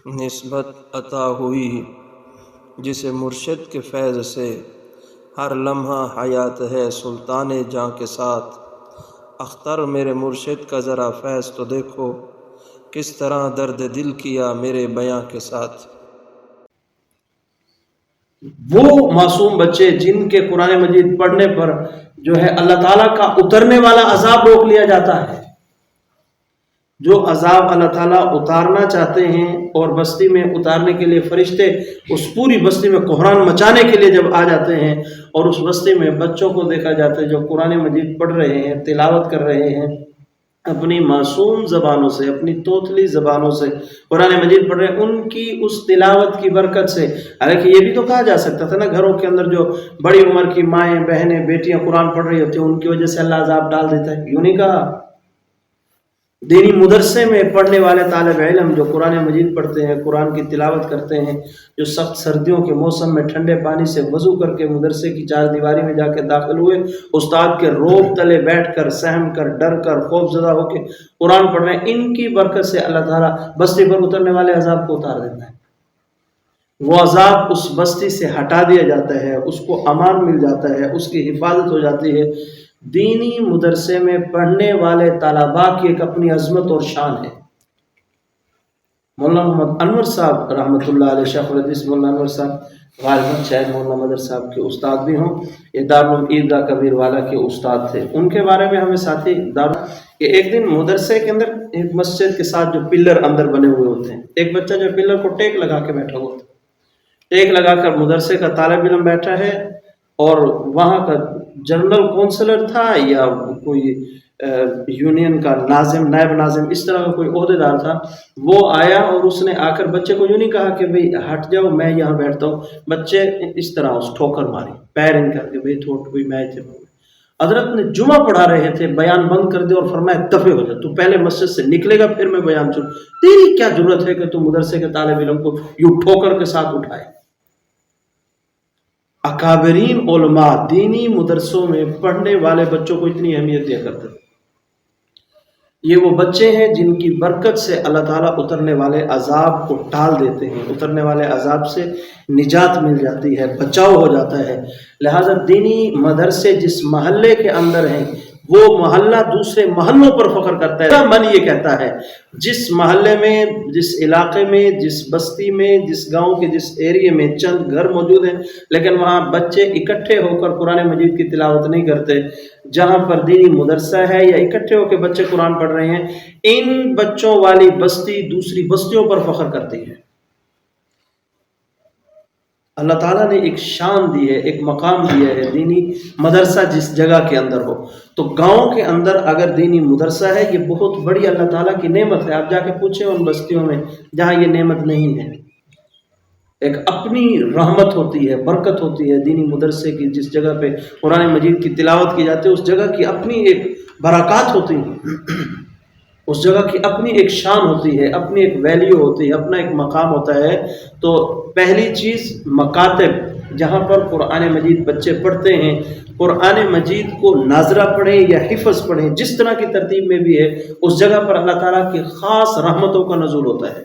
نسبت عطا ہوئی جسے مرشد کے فیض سے ہر لمحہ حیات ہے سلطان جاں کے ساتھ۔ اختر میرے مرشد کا ذرا فیض تو دیکھو، کس طرح درد دل کیا میرے بیاں کے ساتھ۔ وہ معصوم بچے جن کے قرآن مجید پڑھنے پر جو ہے اللہ تعالیٰ کا اترنے والا عذاب روک لیا جاتا ہے، جو عذاب اللہ تعالیٰ اتارنا چاہتے ہیں اور بستی میں اتارنے کے لیے فرشتے اس پوری بستی میں کوہرام مچانے کے لیے جب آ جاتے ہیں اور اس بستی میں بچوں کو دیکھا جاتا ہے جو قرآن مجید پڑھ رہے ہیں، تلاوت کر رہے ہیں، اپنی معصوم زبانوں سے، اپنی توتلی زبانوں سے قرآن مجید پڑھ رہے ہیں، ان کی اس تلاوت کی برکت سے۔ حالانکہ یہ بھی تو کہا جا سکتا تھا نا، گھروں کے اندر جو بڑی عمر کی مائیں، بہنیں، بیٹیاں قرآن پڑھ رہی ہوتی ہیں، ان کی وجہ سے اللہ عذاب ڈال دیتا ہے، یوں نہیں کہا۔ دینی مدرسے میں پڑھنے والے طالب علم جو قرآن مجید پڑھتے ہیں، قرآن کی تلاوت کرتے ہیں، جو سخت سردیوں کے موسم میں ٹھنڈے پانی سے وضو کر کے مدرسے کی چار دیواری میں جا کے داخل ہوئے، استاد کے روب تلے بیٹھ کر، سہم کر، ڈر کر، خوف زدہ ہو کے قرآن پڑھ رہے ہیں، ان کی برکت سے اللہ تعالیٰ بستی پر اترنے والے عذاب کو اتار دیتا ہے۔ وہ عذاب اس بستی سے ہٹا دیا جاتا ہے، اس کو امان مل جاتا ہے، اس کی حفاظت ہو جاتی ہے۔ دینی مدرسے میں پڑھنے والے طلباء کی ایک اپنی عظمت اور شان ہے۔ مولانا محمد انور صاحب رحمۃ اللہ علیہ، شیخ الحدیث مولانا انور صاحب غالباً شاید مولانا مدر صاحب کے استاد بھی ہوں، یہ دارالعلوم عیدگاہ کبیر والا کے استاد تھے۔ ان کے بارے میں ہمیں ساتھی کہ ایک دن مدرسے کے اندر ایک مسجد کے ساتھ جو پلر اندر بنے ہوئے ہوتے ہیں، ایک بچہ جو پلر کو ٹیک لگا کے بیٹھا ہوا تھا، ٹیک لگا کر مدرسے کا طالب علم بیٹھا ہے، اور وہاں کا جنرل کونسلر تھا یا کوئی یونین کا ناظم، نائب ناظم، اس طرح کا کوئی عہدے دار تھا، وہ آیا اور اس نے آ کر بچے کو یوں نہیں کہا کہ بھئی ہٹ جاؤ میں یہاں بیٹھتا ہوں، بچے اس طرح اس ٹھوکر ماری، پیر ان کر کے، بھئی تھوٹ کوئی میں تھے۔ حضرت نے جمعہ پڑھا رہے تھے، بیان بند کر دے اور فرمایا دفع ہو جا، تو پہلے مسجد سے نکلے گا پھر میں بیان سنوں، تیری کیا ضرورت ہے کہ تو مدرسے کے طالب علم کو یوں ٹھوکر کے ساتھ اٹھائے۔ اکابرین علماء دینی مدرسوں میں پڑھنے والے بچوں کو اتنی اہمیت دیا کرتے ہیں۔ یہ وہ بچے ہیں جن کی برکت سے اللہ تعالیٰ اترنے والے عذاب کو ٹال دیتے ہیں، اترنے والے عذاب سے نجات مل جاتی ہے، بچاؤ ہو جاتا ہے۔ لہٰذا دینی مدرسے جس محلے کے اندر ہیں، وہ محلہ دوسرے محلوں پر فخر کرتا ہے۔ من یہ کہتا ہے جس محلے میں، جس علاقے میں، جس بستی میں، جس گاؤں کے جس ایریے میں چند گھر موجود ہیں لیکن وہاں بچے اکٹھے ہو کر قرآن مجید کی تلاوت نہیں کرتے، جہاں پر دینی مدرسہ ہے یا اکٹھے ہو کے بچے قرآن پڑھ رہے ہیں، ان بچوں والی بستی دوسری بستیوں پر فخر کرتی ہے۔ اللہ تعالیٰ نے ایک شان دی ہے، ایک مقام دیا ہے دینی مدرسہ جس جگہ کے اندر ہو۔ تو گاؤں کے اندر اگر دینی مدرسہ ہے، یہ بہت بڑی اللہ تعالیٰ کی نعمت ہے۔ آپ جا کے پوچھیں ان بستیوں میں جہاں یہ نعمت نہیں ہے، ایک اپنی رحمت ہوتی ہے، برکت ہوتی ہے دینی مدرسے کی، جس جگہ پہ قرآن مجید کی تلاوت کی جاتی ہے اس جگہ کی اپنی ایک برکات ہوتی ہیں، اس جگہ کی اپنی ایک شان ہوتی ہے، اپنی ایک ویلیو ہوتی ہے، اپنا ایک مقام ہوتا ہے۔ تو پہلی چیز مکاتب، جہاں پر قرآن مجید بچے پڑھتے ہیں، قرآن مجید کو ناظرہ پڑھیں یا حفظ پڑھیں، جس طرح کی ترتیب میں بھی ہے، اس جگہ پر اللہ تعالیٰ کی خاص رحمتوں کا نزول ہوتا ہے۔